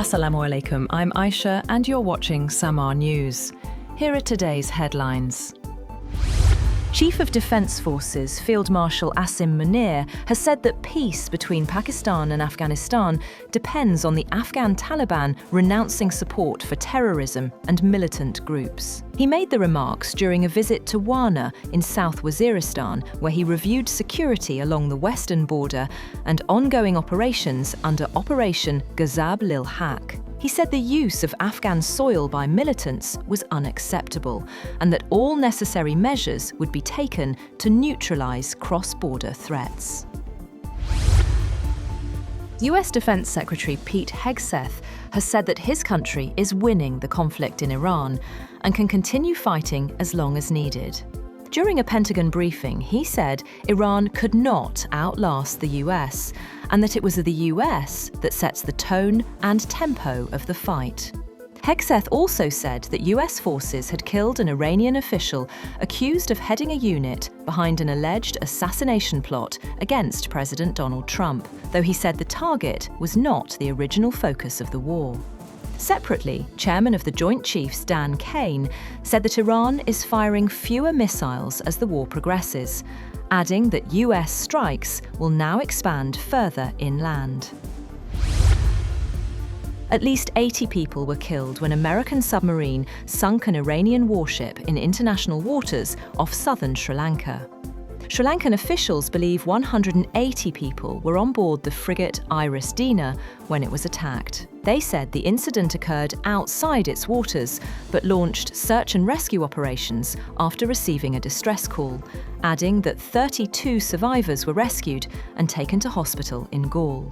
Assalamu alaikum, I'm Aisha and you're watching Samaa News. Here are today's headlines. Chief of Defence Forces Field Marshal Asim Munir has said that peace between Pakistan and Afghanistan depends on the Afghan Taliban renouncing support for terrorism and militant groups. He made the remarks during a visit to Wana in South Waziristan, where he reviewed security along the western border and ongoing operations under Operation Ghazab Lil Haqq. He said the use of Afghan soil by militants was unacceptable and that all necessary measures would be taken to neutralise cross-border threats. US Defense Secretary Pete Hegseth has said that his country is winning the conflict in Iran and can continue fighting as long as needed. During a Pentagon briefing, he said Iran could not outlast the US and that it was the US that sets the tone and tempo of the fight. Hegseth also said that US forces had killed an Iranian official accused of heading a unit behind an alleged assassination plot against President Donald Trump, though he said the target was not the original focus of the war. Separately, Chairman of the Joint Chiefs Dan Kane said that Iran is firing fewer missiles as the war progresses, adding that US strikes will now expand further inland. At least 80 people were killed when an American submarine sunk an Iranian warship in international waters off southern Sri Lanka. Sri Lankan officials believe 180 people were on board the frigate Iris Dina when it was attacked. They said the incident occurred outside its waters, but launched search and rescue operations after receiving a distress call, adding that 32 survivors were rescued and taken to hospital in Gaul.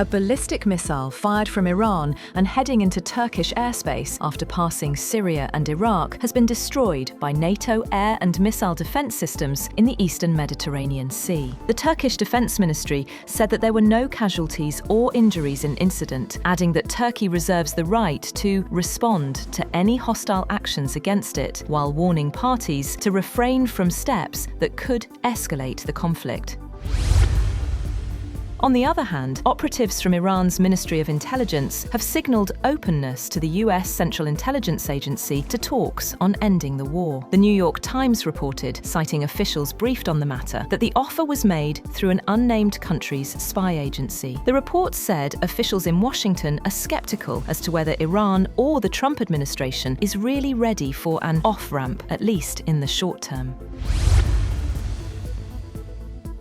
A ballistic missile fired from Iran and heading into Turkish airspace after passing Syria and Iraq has been destroyed by NATO air and missile defence systems in the eastern Mediterranean Sea. The Turkish Defence Ministry said that there were no casualties or injuries in incident, adding that Turkey reserves the right to respond to any hostile actions against it, while warning parties to refrain from steps that could escalate the conflict. On the other hand, operatives from Iran's Ministry of Intelligence have signalled openness to the US Central Intelligence Agency to talks on ending the war. The New York Times reported, citing officials briefed on the matter, that the offer was made through an unnamed country's spy agency. The report said officials in Washington are skeptical as to whether Iran or the Trump administration is really ready for an off-ramp, at least in the short term.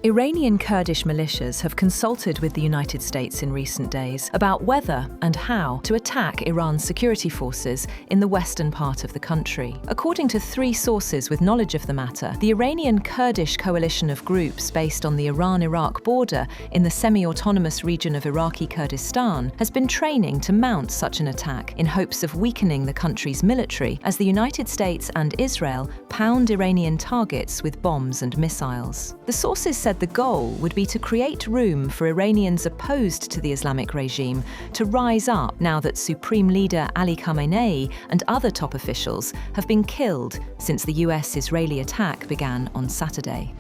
Iranian Kurdish militias have consulted with the United States in recent days about whether and how to attack Iran's security forces in the western part of the country. According to 3 sources with knowledge of the matter, the Iranian Kurdish coalition of groups based on the Iran-Iraq border in the semi-autonomous region of Iraqi Kurdistan has been training to mount such an attack in hopes of weakening the country's military as the United States and Israel pound Iranian targets with bombs and missiles. The sources said the goal would be to create room for Iranians opposed to the Islamic regime to rise up now that Supreme Leader Ali Khamenei and other top officials have been killed since the US-Israeli attack began on Saturday.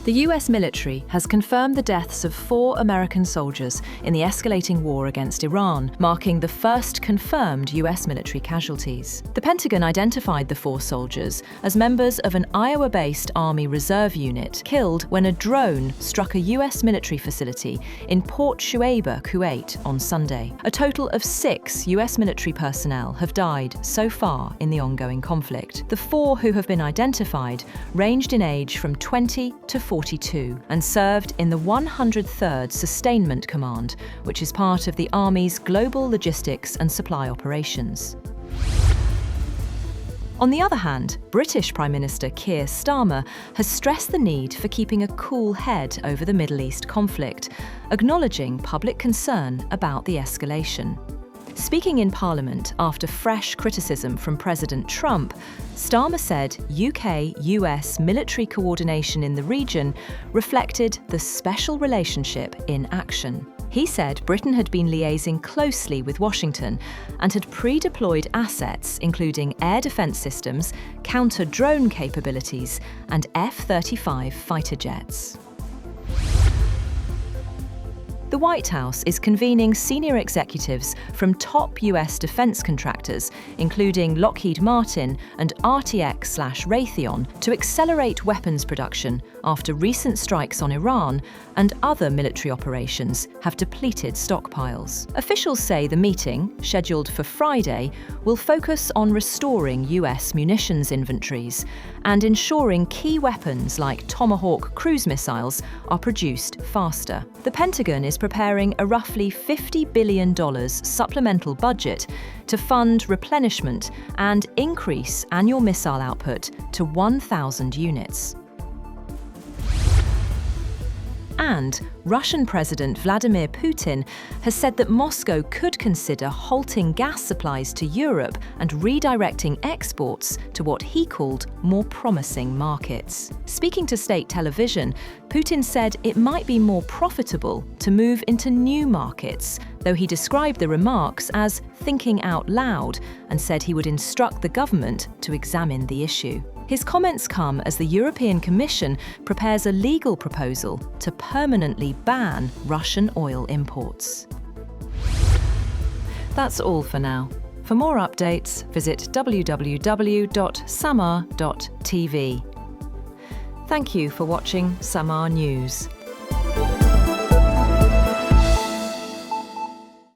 The US military has confirmed the deaths of 4 American soldiers in the escalating war against Iran, marking the first confirmed US military casualties. The Pentagon identified the 4 soldiers as members of an Iowa-based Army Reserve unit killed when a drone struck a US military facility in Port Shuaibah, Kuwait, on Sunday. A total of 6 US military personnel have died so far in the ongoing conflict. The 4 who have been identified ranged in age from 20 to 42 and served in the 103rd Sustainment Command, which is part of the Army's global logistics and supply operations. On the other hand, British Prime Minister Keir Starmer has stressed the need for keeping a cool head over the Middle East conflict, acknowledging public concern about the escalation. Speaking in Parliament after fresh criticism from President Trump, Starmer said UK-US military coordination in the region reflected the special relationship in action. He said Britain had been liaising closely with Washington and had pre-deployed assets including air defence systems, counter-drone capabilities and F-35 fighter jets. The White House is convening senior executives from top US defense contractors, including Lockheed Martin and RTX/Raytheon, to accelerate weapons production after recent strikes on Iran and other military operations have depleted stockpiles. Officials say the meeting, scheduled for Friday, will focus on restoring US munitions inventories and ensuring key weapons like Tomahawk cruise missiles are produced faster. The Pentagon is preparing a roughly $50 billion supplemental budget to fund replenishment and increase annual missile output to 1,000 units. And Russian President Vladimir Putin has said that Moscow could consider halting gas supplies to Europe and redirecting exports to what he called more promising markets. Speaking to state television, Putin said it might be more profitable to move into new markets, though he described the remarks as thinking out loud and said he would instruct the government to examine the issue. His comments come as the European Commission prepares a legal proposal to permanently ban Russian oil imports. That's all for now. For more updates, visit www.samaa.tv. Thank you for watching Samaa News.